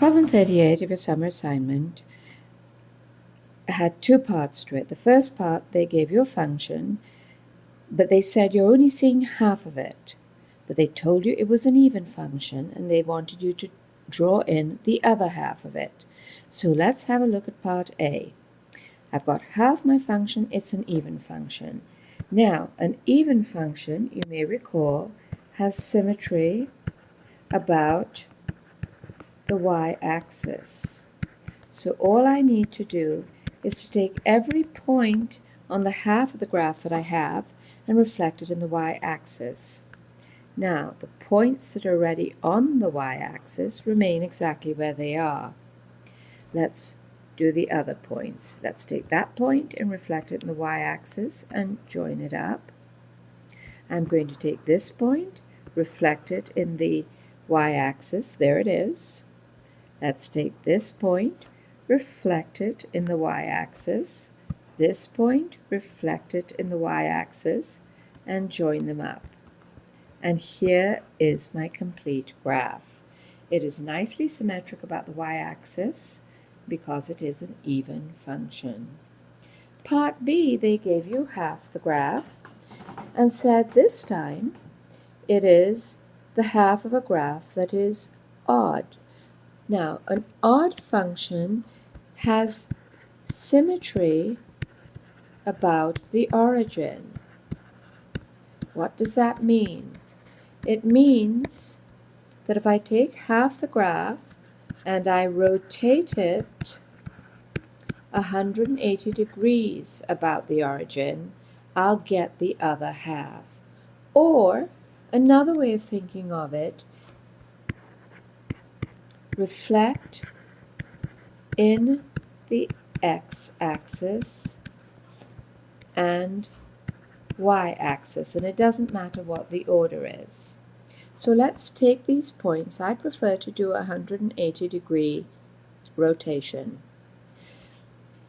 Problem 38 of your summer assignment had two parts to it. The first part, they gave you a function, but they said you're only seeing half of it. But they told you it was an even function, and they wanted you to draw in the other half of it. So let's have a look at part A. I've got half my function, it's an even function. Now, an even function, you may recall, has symmetry about the y-axis. So all I need to do is to take every point on the half of the graph that I have and reflect it in the y-axis. Now, the points that are already on the y-axis remain exactly where they are. Let's do the other points. Let's take that point and reflect it in the y-axis and join it up. I'm going to take this point, reflect it in the y-axis. There it is. Let's take this point, reflect it in the y-axis, this point, reflect it in the y-axis, and join them up. And here is my complete graph. It is nicely symmetric about the y-axis because it is an even function. Part B, they gave you half the graph and said this time it is the half of a graph that is odd. Now, an odd function has symmetry about the origin. What does that mean? It means that if I take half the graph and I rotate it 180 degrees about the origin, I'll get the other half. Or, another way of thinking of it, reflect in the x-axis and y-axis, and it doesn't matter what the order is. So let's take these points. I prefer to do a 180-degree rotation.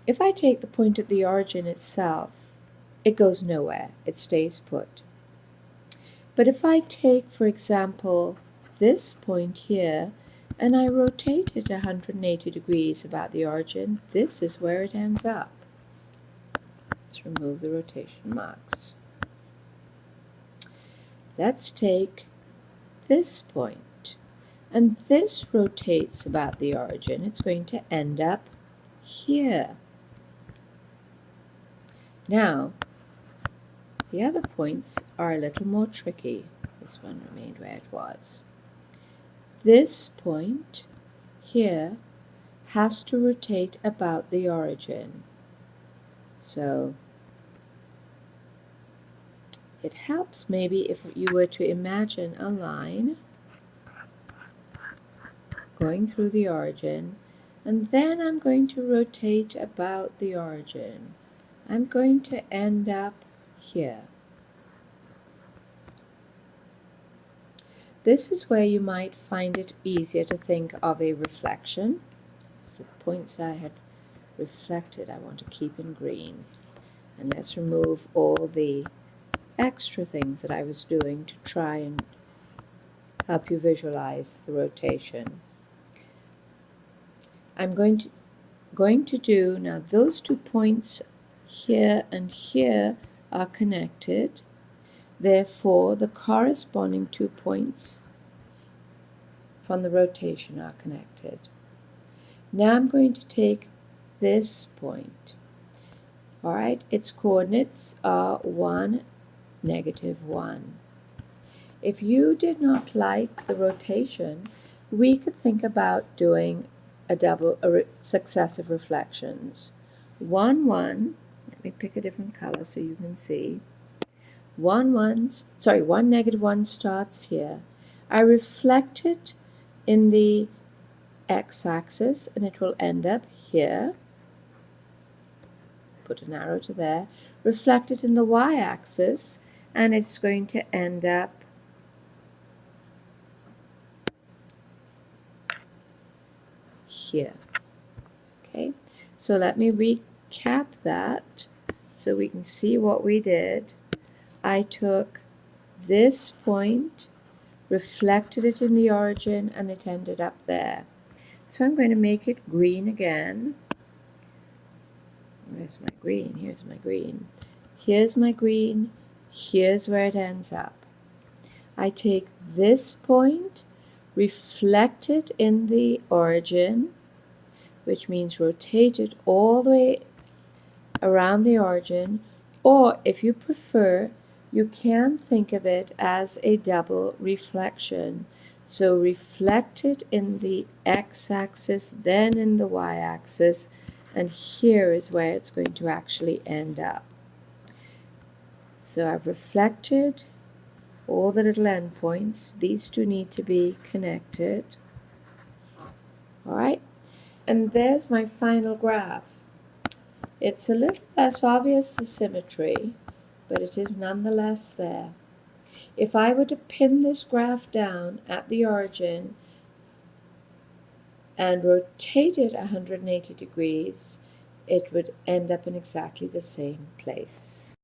If I take the point at the origin itself, it goes nowhere. It stays put. But if I take, for example, this point here, and I rotate it 180 degrees about the origin, this is where it ends up. Let's remove the rotation marks. Let's take this point, and this rotates about the origin. It's going to end up here. Now, the other points are a little more tricky. This one remained where it was. This point here has to rotate about the origin. So it helps maybe if you were to imagine a line going through the origin, and then I'm going to rotate about the origin. I'm going to end up here. This is where you might find it easier to think of a reflection. It's the points I have reflected I want to keep in green. And let's remove all the extra things that I was doing to try and help you visualize the rotation. I'm going to do, now those 2 points here and here are connected. Therefore, the corresponding 2 points from the rotation are connected. Now I'm going to take this point. All right, its coordinates are 1, -1. If you did not like the rotation, we could think about doing successive reflections. 1, 1, let me pick a different color so you can see. 1, 1 starts here. I reflect it in the x-axis and it will end up here. Put an arrow to there. Reflect it in the y-axis and it's going to end up here. Okay, so let me recap that so we can see what we did. I took this point, reflected it in the origin, and it ended up there. So I'm going to make it green again. Where's my green? Here's my green. Here's my green. Here's where it ends up. I take this point, reflect it in the origin, which means rotate it all the way around the origin, or if you prefer, you can think of it as a double reflection. So reflect it in the x-axis, then in the y-axis, and here is where it's going to actually end up. So I've reflected all the little endpoints. These two need to be connected. All right, and there's my final graph. It's a little less obvious the symmetry, but it is nonetheless there. If I were to pin this graph down at the origin and rotate it 180 degrees, it would end up in exactly the same place.